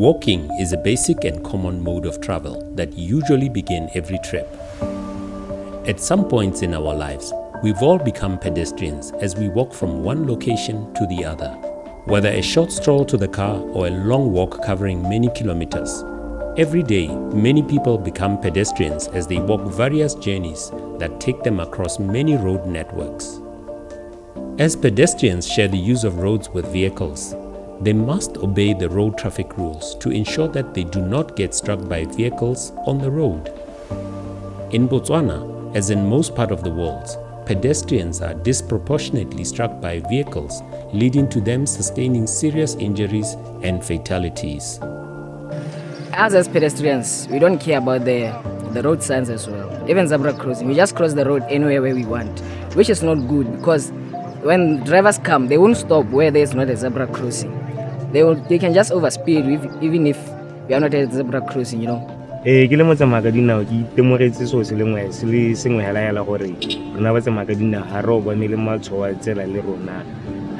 Walking is a basic and common mode of travel that usually begin every trip. At some points in our lives, we've all become pedestrians as we walk from one location to the other. Whether a short stroll to the car or a long walk covering many kilometers, every day many people become pedestrians as they walk various journeys that take them across many road networks. As pedestrians share the use of roads with vehicles, they must obey the road traffic rules to ensure that they do not get struck by vehicles on the road. In Botswana, as in most part of the world, pedestrians are disproportionately struck by vehicles, leading to them sustaining serious injuries and fatalities. Us as pedestrians, we don't care about the road signs as well. Even zebra crossing, we just cross the road anywhere where we want, which is not good because when drivers come, they won't stop where there's not a zebra crossing. They can just overspeed even if we are not at zebra crossing, you know. Ke le motsamaya ka dinao ke itemogetse so se lengwe se le sengwe hela yala gore rona ba tsamaya ka dinao ha re bone le matshwao a tsela le rona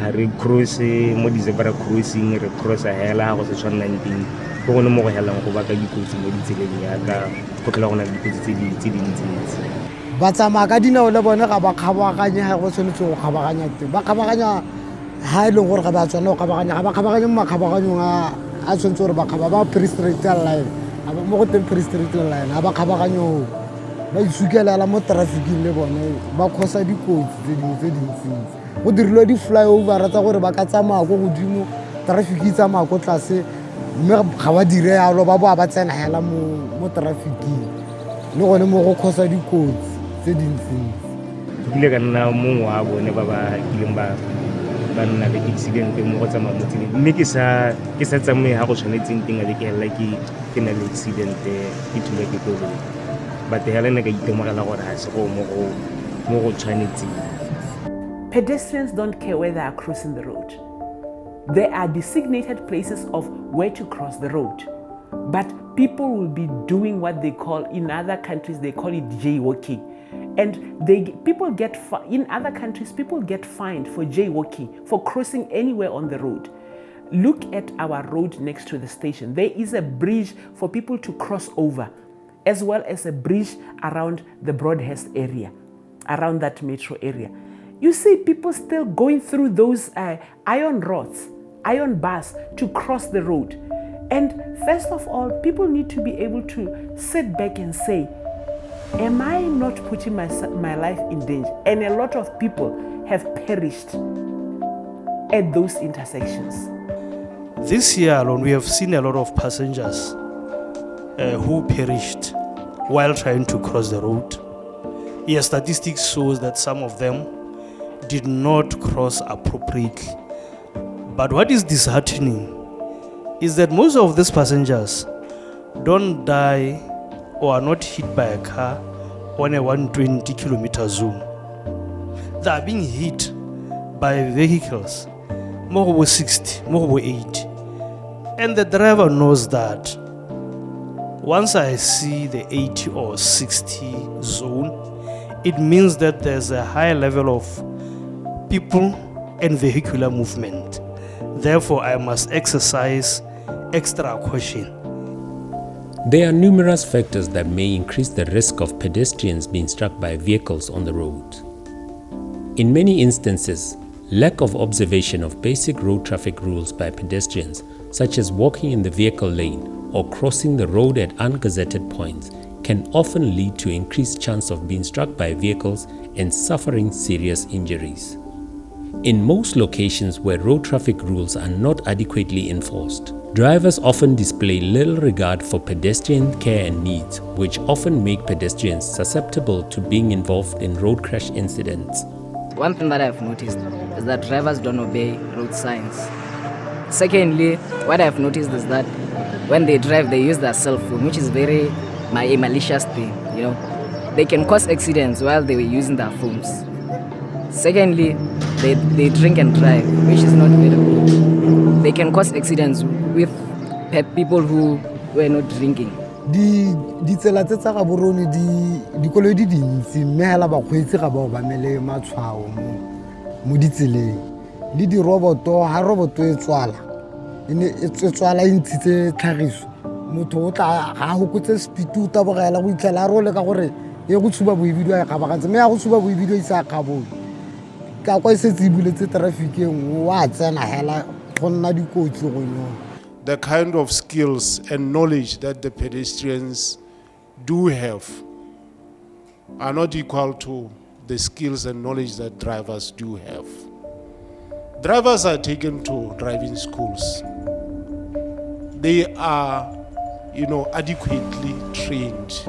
ha re cross mo di zebra crossing re crossa hela go se tshwanang teng go gone mo go helang go baka dikotsi mo ditseleng ya ka go tla gona dikotsi tse dintsi ba tsamaya ka dinao le bone ga ba kgabaganye ha go tshwanetse go kgabaganya teng ba kgabaganya ha ile gore ga ba tswana go kgabaganya ga ba kgabaganya mo kgabaganyong a tshwanetse gore ba kgaba ba pedestrian line aba mo go teng pedestrian line aba kgabaganyo ba itsukela mo trafficking le bone ba khosa dikotsi tse dintsi go dirilwe di flyover tsa gore ba ka tsamaya go godimo traffic e tsamaya go tlase mme ga ba dire yalo ba ba tsena hela mo trafficking le gone mo go khosa dikotsi tse dintsi ile ka nna mongwe wa bone ba ba kileng ba nna le accident mo go tsamaya mo tseleng mme ke sa tsamaye ha go tshwanetseng teng a ke hela ke na le accident ke thule ke tlo but hela ne ka itemogela gore ha se go mo go tshwanetseng. Pedestrians don't care where they are crossing the road. There are designated places of where to cross the road, but people will be doing what they call, in other countries they call it jaywalking. And in other countries, people get fined for jaywalking, for crossing anywhere on the road. Look at our road next to the station. There is a bridge for people to cross over, as well as a bridge around the Broadhurst area, around that metro area. You see people still going through those iron rods, iron bars to cross the road. And first of all, people need to be able to sit back and say, am I not putting my life in danger? And a lot of people have perished at those intersections. This year alone, we have seen a lot of passengers who perished while trying to cross the road. Yes, statistics shows that some of them did not cross appropriately. But what is disheartening is that most of these passengers don't die or are not hit by a car on a 120 kilometer zone. They are being hit by vehicles more than 60, more than 80. And the driver knows that. Once I see the 80 or 60 zone, it means that there's a high level of people and vehicular movement. Therefore, I must exercise extra caution. There are numerous factors that may increase the risk of pedestrians being struck by vehicles on the road. In many instances, lack of observation of basic road traffic rules by pedestrians, such as walking in the vehicle lane or crossing the road at ungazetted points, can often lead to increased chance of being struck by vehicles and suffering serious injuries. In most locations where road traffic rules are not adequately enforced, drivers often display little regard for pedestrian care and needs, which often make pedestrians susceptible to being involved in road crash incidents. One thing that I've noticed is that drivers don't obey road signs. Secondly, what I've noticed is that when they drive, they use their cell phone, which is a malicious thing, you know. They can cause accidents while they were using their phones. Secondly, they drink and drive, which is not very good. They can cause accidents with people who were not drinking. Di tsela tsa ga borone di koloi di dintsi mme hela ba kgweetsi ga ba obamele matshwao mo ditseleng le di roboto ha roboto e tswala e tswala e ntshitse tlhagiso motho o tla ga hokotse speed o tabogela go itlhela a role ka gore e go tshuba boebidio a kgabagantse mme ya go tshuba boebidio e sa kgabole ka kwa e setse e buletse traffic e nngwe wa tsena hela go nna dikotsi go yona. The kind of skills and knowledge that the pedestrians do have are not equal to the skills and knowledge that drivers do have. Drivers are taken to driving schools. They are, adequately trained.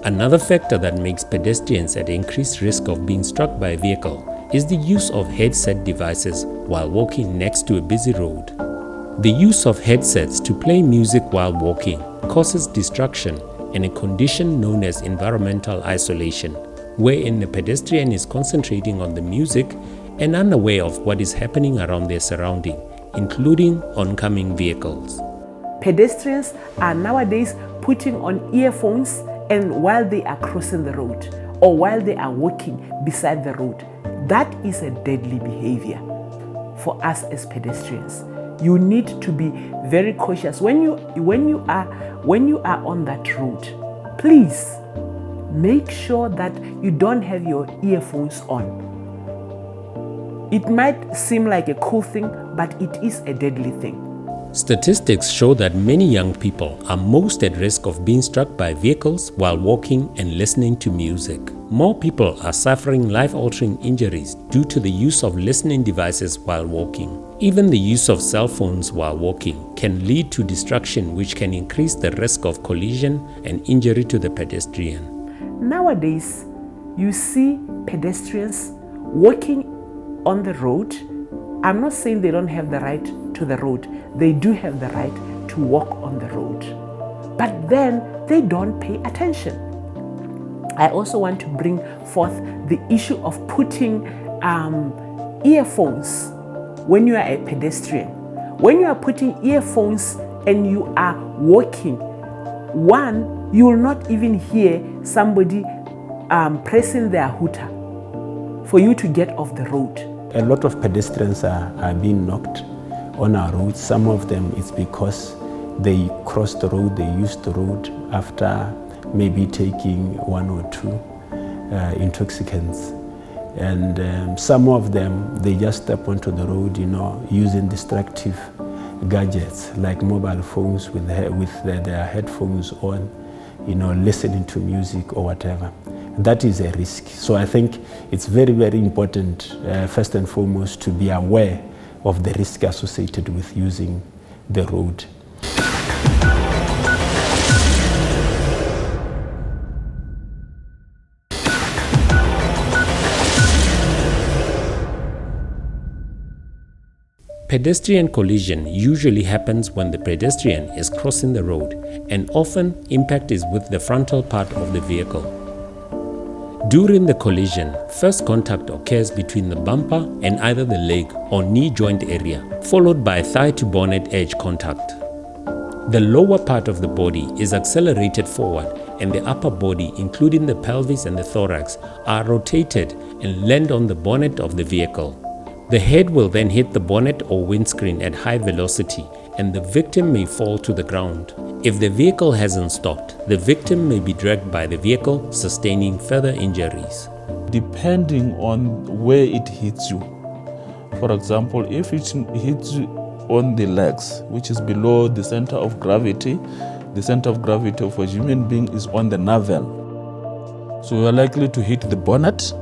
Another factor that makes pedestrians at increased risk of being struck by a vehicle is the use of headset devices while walking next to a busy road. The use of headsets to play music while walking causes distraction and a condition known as environmental isolation, wherein the pedestrian is concentrating on the music and unaware of what is happening around their surrounding, including oncoming vehicles. Pedestrians are nowadays putting on earphones and while they are crossing the road or while they are walking beside the road. That is a deadly behavior for us as pedestrians. You need to be very cautious when you are on that road. Please make sure that you don't have your earphones on. It might seem like a cool thing, but it is a deadly thing. Statistics show that many young people are most at risk of being struck by vehicles while walking and listening to music. More people are suffering life-altering injuries due to the use of listening devices while walking. Even the use of cell phones while walking can lead to distraction, which can increase the risk of collision and injury to the pedestrian. Nowadays, you see pedestrians walking on the road. I'm not saying they don't have the right to the road. They do have the right to walk on the road. But then they don't pay attention. I also want to bring forth the issue of putting earphones when you are a pedestrian. When you are putting earphones and you are walking, one, you will not even hear somebody pressing their hooter for you to get off the road. A lot of pedestrians are being knocked on our roads. Some of them it's because they cross the road, they use the road after maybe taking one or two intoxicants. And some of them, they just step onto the road, using distractive gadgets like mobile phones with their headphones on, listening to music or whatever. That is a risk. So I think it's very, very important, first and foremost, to be aware of the risk associated with using the road. Pedestrian collision usually happens when the pedestrian is crossing the road, and often impact is with the frontal part of the vehicle. During the collision, first contact occurs between the bumper and either the leg or knee joint area, followed by thigh to bonnet edge contact. The lower part of the body is accelerated forward, and the upper body, including the pelvis and the thorax, are rotated and land on the bonnet of the vehicle. The head will then hit the bonnet or windscreen at high velocity, and the victim may fall to the ground. If the vehicle hasn't stopped, the victim may be dragged by the vehicle, sustaining further injuries. Depending on where it hits you. For example, if it hits you on the legs, which is below the center of gravity, the center of gravity of a human being is on the navel. So you are likely to hit the bonnet,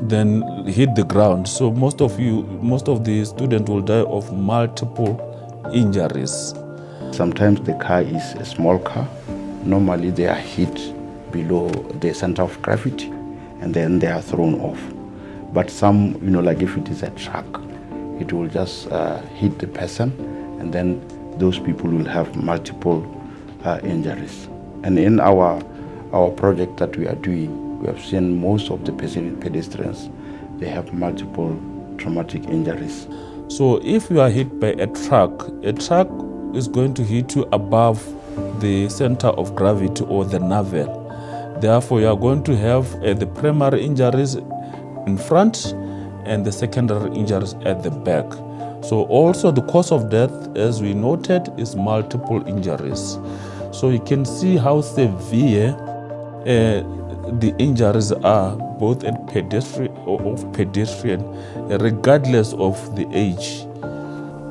then hit the ground. So most of the students will die of multiple injuries. Sometimes the car is a small car. Normally they are hit below the center of gravity and then they are thrown off. But some, like if it is a truck, it will just hit the person and then those people will have multiple injuries. And in our project that we are doing, we have seen most of the pedestrians, they have multiple traumatic injuries. So if you are hit by a truck is going to hit you above the center of gravity or the navel. Therefore, you are going to have the primary injuries in front and the secondary injuries at the back. So also the cause of death, as we noted, is multiple injuries. So you can see how severe the injuries are, both at pedestrian, regardless of the age.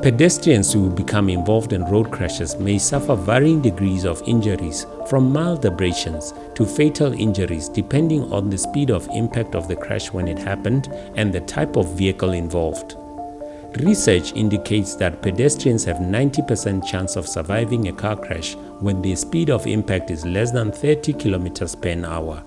Pedestrians who become involved in road crashes may suffer varying degrees of injuries, from mild abrasions to fatal injuries, depending on the speed of impact of the crash when it happened and the type of vehicle involved. Research indicates that pedestrians have 90% chance of surviving a car crash when their speed of impact is less than 30 kilometers per hour.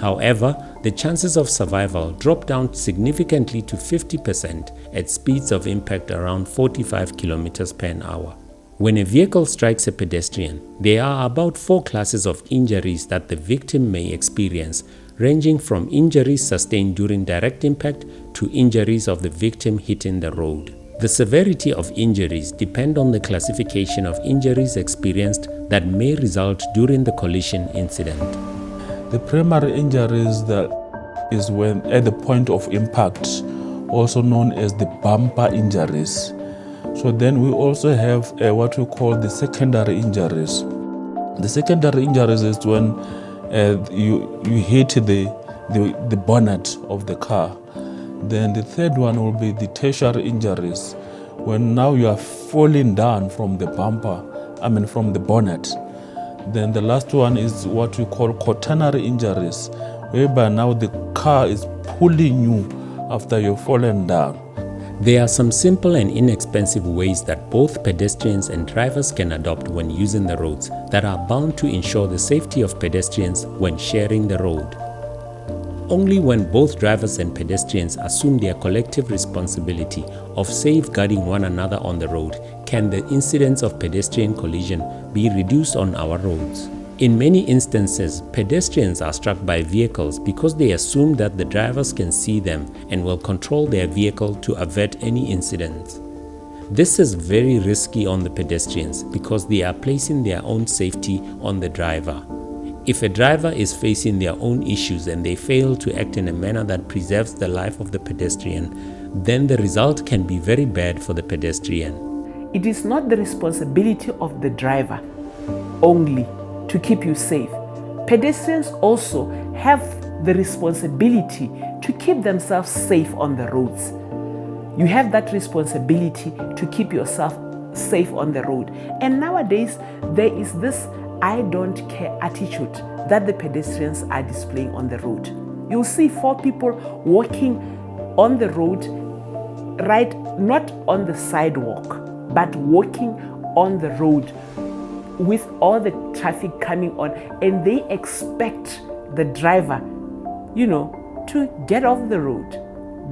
However, the chances of survival drop down significantly to 50% at speeds of impact around 45 kilometers per hour. When a vehicle strikes a pedestrian, there are about 4 classes of injuries that the victim may experience, ranging from injuries sustained during direct impact to injuries of the victim hitting the road. The severity of injuries depend on the classification of injuries experienced that may result during the collision incident. The primary injuries that is when at the point of impact, also known as the bumper injuries. So then we also have what we call the secondary injuries. The secondary injuries is when you hit the bonnet of the car. Then the third one will be the tertiary injuries, when now you are falling down from the from the bonnet. Then the last one is what we call quaternary injuries, whereby now the car is pulling you after you've fallen down. There are some simple and inexpensive ways that both pedestrians and drivers can adopt when using the roads that are bound to ensure the safety of pedestrians when sharing the road. Only when both drivers and pedestrians assume their collective responsibility of safeguarding one another on the road can the incidence of pedestrian collision be reduced on our roads. In many instances, pedestrians are struck by vehicles because they assume that the drivers can see them and will control their vehicle to avert any incidents. This is very risky on the pedestrians because they are placing their own safety on the driver. If a driver is facing their own issues and they fail to act in a manner that preserves the life of the pedestrian, then the result can be very bad for the pedestrian. It is not the responsibility of the driver only to keep you safe. Pedestrians also have the responsibility to keep themselves safe on the roads. You have that responsibility to keep yourself safe on the road. And nowadays, there is this I don't care attitude that the pedestrians are displaying on the road. You'll see 4 people walking on the road, right, not on the sidewalk, but walking on the road with all the traffic coming on, and they expect the driver, to get off the road.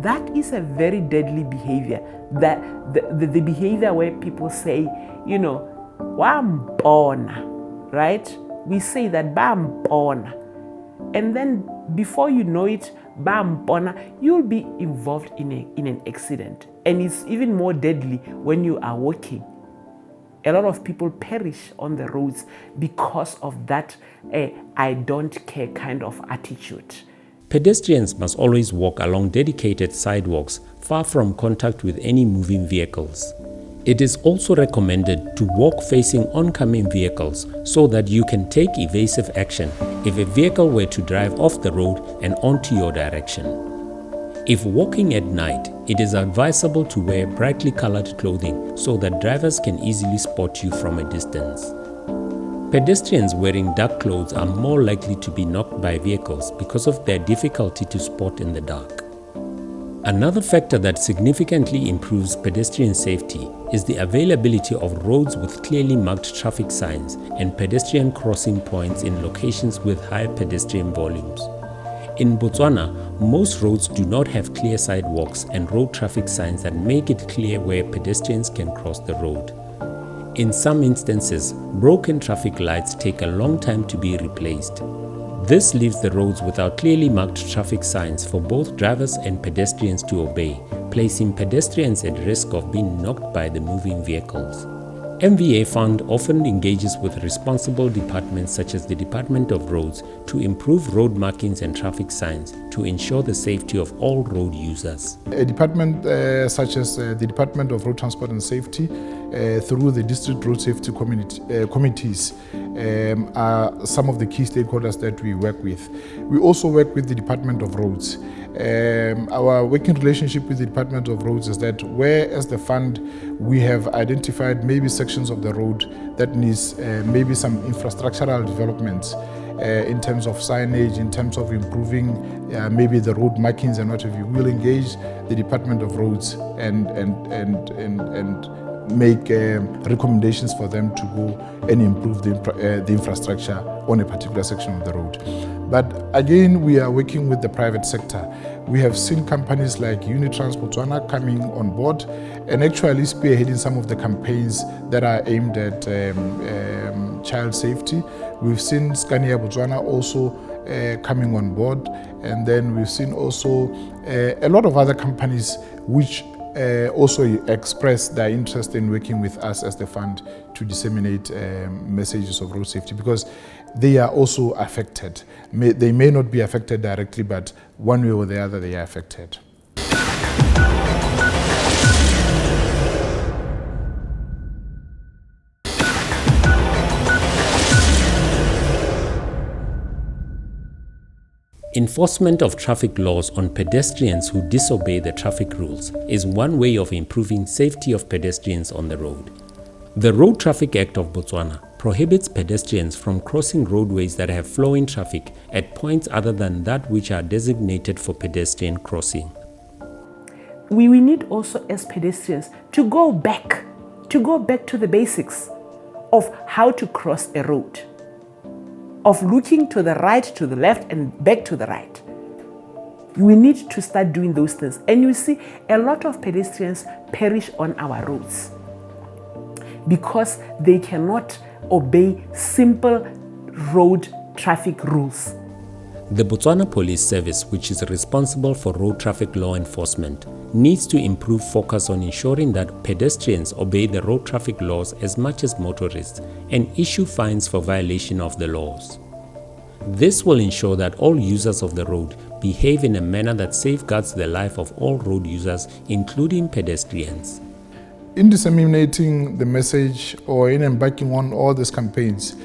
That is a very deadly behavior. That the behavior where people say, wambona, right? We say that bambona, and then before you know it, bambona, you'll be involved in an accident, and it's even more deadly when you are walking. A lot of people perish on the roads because of that I don't care kind of attitude. Pedestrians must always walk along dedicated sidewalks, far from contact with any moving vehicles. It is also recommended to walk facing oncoming vehicles so that you can take evasive action if a vehicle were to drive off the road and onto your direction. If walking at night, it is advisable to wear brightly colored clothing so that drivers can easily spot you from a distance. Pedestrians wearing dark clothes are more likely to be knocked by vehicles because of their difficulty to spot in the dark. Another factor that significantly improves pedestrian safety is the availability of roads with clearly marked traffic signs and pedestrian crossing points in locations with high pedestrian volumes. In Botswana, most roads do not have clear sidewalks and road traffic signs that make it clear where pedestrians can cross the road. In some instances, broken traffic lights take a long time to be replaced. This leaves the roads without clearly marked traffic signs for both drivers and pedestrians to obey, placing pedestrians at risk of being knocked by the moving vehicles. MVA Fund often engages with responsible departments such as the Department of Roads to improve road markings and traffic signs to ensure the safety of all road users. A department such as the Department of Road Transport and Safety through the District Road Safety Committees are some of the key stakeholders that we work with. We also work with the Department of Roads. Our working relationship with the Department of Roads is that where as the fund we have identified maybe sections of the road that needs maybe some infrastructural developments in terms of signage, in terms of improving maybe the road markings and what have you, we'll engage the Department of Roads and make recommendations for them to go and improve the infrastructure on a particular section of the road. But again, we are working with the private sector. We have seen companies like Unitrans Botswana coming on board and actually spearheading some of the campaigns that are aimed at child safety. We've seen Scania Botswana also coming on board, and then we've seen also a lot of other companies which also express their interest in working with us as the fund to disseminate messages of road safety, because they are also affected. They may not be affected directly, but one way or the other they are affected. Enforcement of traffic laws on pedestrians who disobey the traffic rules is one way of improving safety of pedestrians on the road. The Road Traffic Act of Botswana prohibits pedestrians from crossing roadways that have flowing traffic at points other than that which are designated for pedestrian crossing. We need also as pedestrians to go back to the basics of how to cross a road, of looking to the right, to the left, and back to the right. We need to start doing those things. And you see, a lot of pedestrians perish on our roads because they cannot obey simple road traffic rules. The Botswana Police Service, which is responsible for road traffic law enforcement, needs to improve focus on ensuring that pedestrians obey the road traffic laws as much as motorists and issue fines for violation of the laws. This will ensure that all users of the road behave in a manner that safeguards the life of all road users, including pedestrians. In disseminating the message or in embarking on all these campaigns,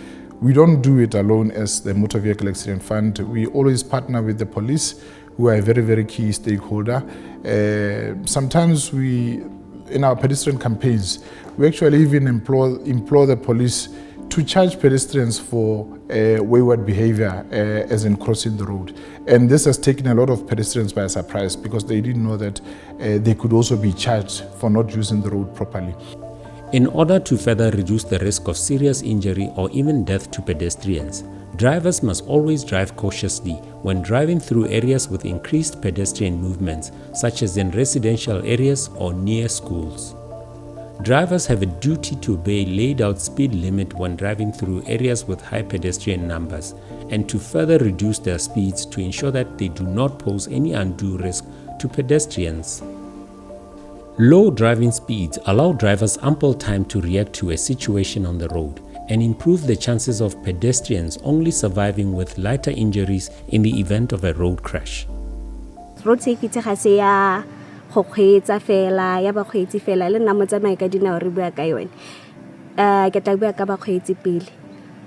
we don't do it alone as the Motor Vehicle Accident Fund. We always partner with the police, who are a very, very key stakeholder. Sometimes in our pedestrian campaigns, we actually even implore the police to charge pedestrians for wayward behavior, as in crossing the road. And this has taken a lot of pedestrians by surprise because they didn't know that they could also be charged for not using the road properly. In order to further reduce the risk of serious injury or even death to pedestrians, drivers must always drive cautiously when driving through areas with increased pedestrian movements, such as in residential areas or near schools. Drivers have a duty to obey laid out speed limit when driving through areas with high pedestrian numbers and to further reduce their speeds to ensure that they do not pose any undue risk to pedestrians. Low driving speeds allow drivers ample time to react to a situation on the road and improve the chances of pedestrians only surviving with lighter injuries in the event of a road crash. Road safety ga se ya go kgweetsa fela ya bakgweetsi fela le nna motsamai ka dinao re bua ka yone. Ke tla bua ka bakgweetsi pele.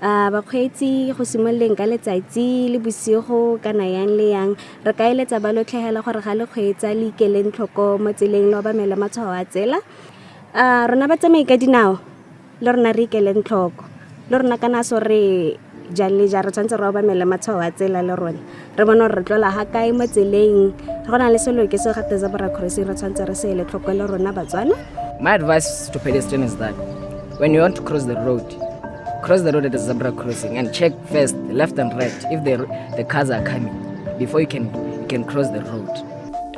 Bakgweetsi go simoleng ka letsatsi le bosigo kana yang le yang re ka eletsa ba lotlhegela gore ga le kgweetsa le ikeleng tlhoko mo tseleng le obamela matshwao a tsela. Rona ba tsamai ka dinao le rona re ikeleng tlhoko le rona kana so re jang le ja re tshwantse re obamela matshwao a tsela le rona re bona re tlola ga kae mo tseleng go na le selo ke se gate zebra crossing re tshwantse re se le tlhoko le rona Batswana. My advice to pedestrians is that when you want to cross the road at the zebra crossing and check first left and right if the cars are coming before you can cross the road.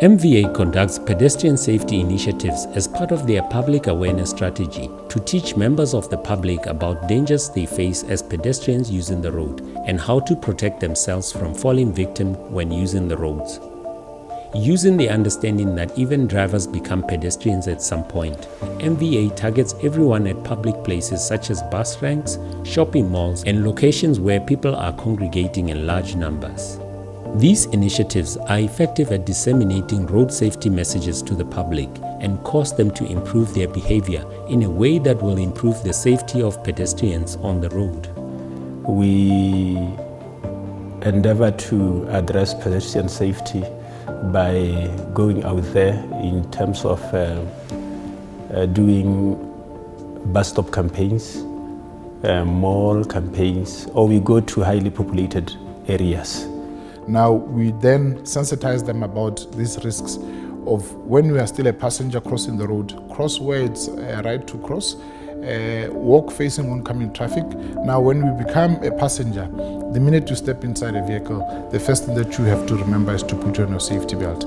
MVA conducts pedestrian safety initiatives as part of their public awareness strategy to teach members of the public about dangers they face as pedestrians using the road and how to protect themselves from falling victim when using the roads. Using the understanding that even drivers become pedestrians at some point, MVA targets everyone at public places such as bus ranks, shopping malls, and locations where people are congregating in large numbers. These initiatives are effective at disseminating road safety messages to the public and cause them to improve their behavior in a way that will improve the safety of pedestrians on the road. We endeavor to address pedestrian safety by going out there in terms of doing bus stop campaigns, mall campaigns, or we go to highly populated areas. Now we then sensitize them about these risks of when we are still a passenger crossing the road, cross where it's a right to cross, walk facing oncoming traffic. Now when we become a passenger, the minute you step inside a vehicle, the first thing that you have to remember is to put on your safety belt.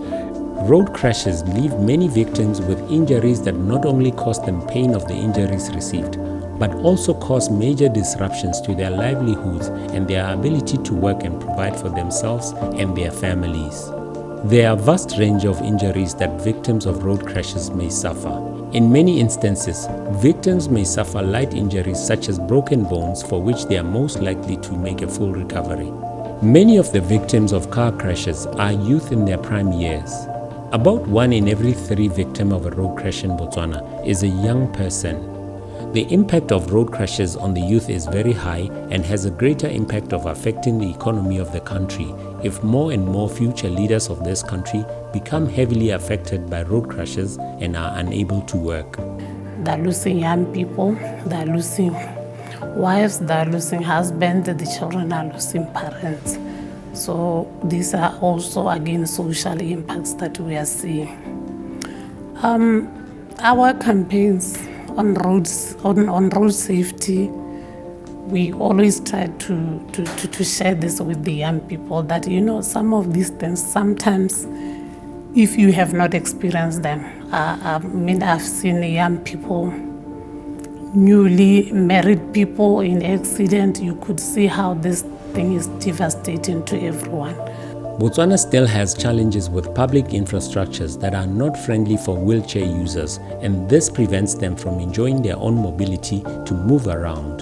Road crashes leave many victims with injuries that not only cause them pain of the injuries received, but also cause major disruptions to their livelihoods and their ability to work and provide for themselves and their families. There are a vast range of injuries that victims of road crashes may suffer. In many instances, victims may suffer light injuries such as broken bones, for which they are most likely to make a full recovery. Many of the victims of car crashes are youth in their prime years. About 1 in every 3 victims of a road crash in Botswana is a young person. The impact of road crashes on the youth is very high and has a greater impact of affecting the economy of the country if more and more future leaders of this country become heavily affected by road crashes and are unable to work. They're losing young people, they're losing wives, they're losing husbands, the children are losing parents. So these are also again social impacts that we are seeing. Our campaigns on roads, on road safety, we always try to share this with the young people that, some of these things, sometimes if you have not experienced them, I've seen young people, newly married people in accident, you could see how this thing is devastating to everyone. Botswana still has challenges with public infrastructures that are not friendly for wheelchair users, and this prevents them from enjoying their own mobility to move around.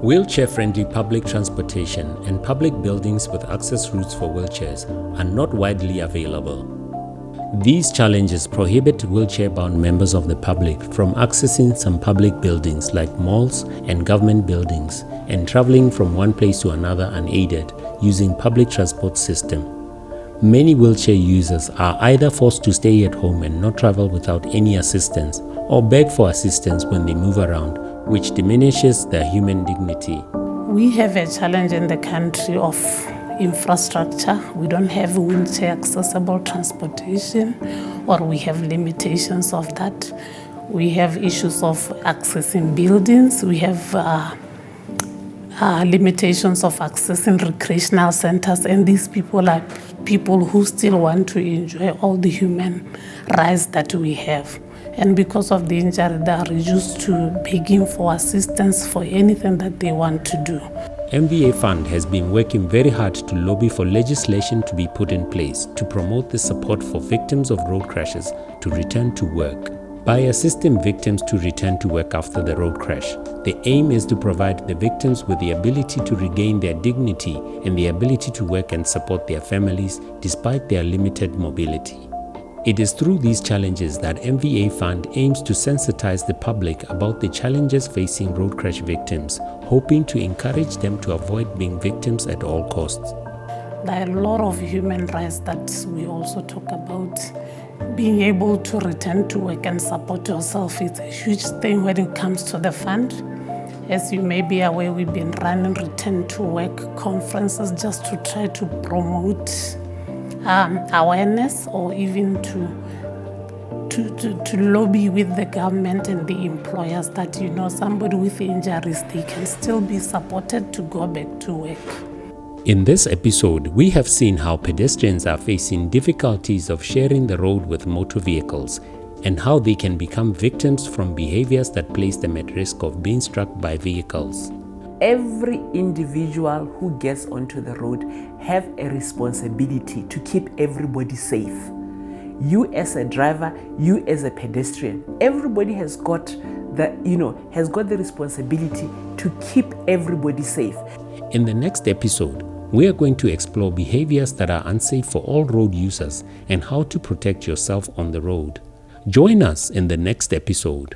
Wheelchair-friendly public transportation and public buildings with access routes for wheelchairs are not widely available. These challenges prohibit wheelchair-bound members of the public from accessing some public buildings like malls and government buildings and traveling from one place to another unaided using public transport system. Many wheelchair users are either forced to stay at home and not travel without any assistance, or beg for assistance when they move around, which diminishes their human dignity. We have a challenge in the country of infrastructure. We don't have wheelchair accessible transportation, or we have limitations of that. We have issues of accessing buildings. We have limitations of accessing recreational centers, and these people are people who still want to enjoy all the human rights that we have. And because of the injury, they are reduced to begging for assistance for anything that they want to do. MVA Fund has been working very hard to lobby for legislation to be put in place to promote the support for victims of road crashes to return to work. By assisting victims to return to work after the road crash, the aim is to provide the victims with the ability to regain their dignity and the ability to work and support their families despite their limited mobility. It is through these challenges that MVA Fund aims to sensitize the public about the challenges facing road crash victims, hoping to encourage them to avoid being victims at all costs. There are a lot of human rights that we also talk about. Being able to return to work and support yourself is a huge thing when it comes to the fund. As you may be aware, we've been running return to work conferences just to try to promote awareness, or even to lobby with the government and the employers that, somebody with injuries, they can still be supported to go back to work. In this episode, we have seen how pedestrians are facing difficulties of sharing the road with motor vehicles and how they can become victims from behaviors that place them at risk of being struck by vehicles. every individual who gets onto the road have a responsibility to keep everybody safe. You as a driver, you as a pedestrian, everybody has got the responsibility to keep everybody safe. In the next episode, we are going to explore behaviors that are unsafe for all road users and how to protect yourself on the road. Join us in the next episode.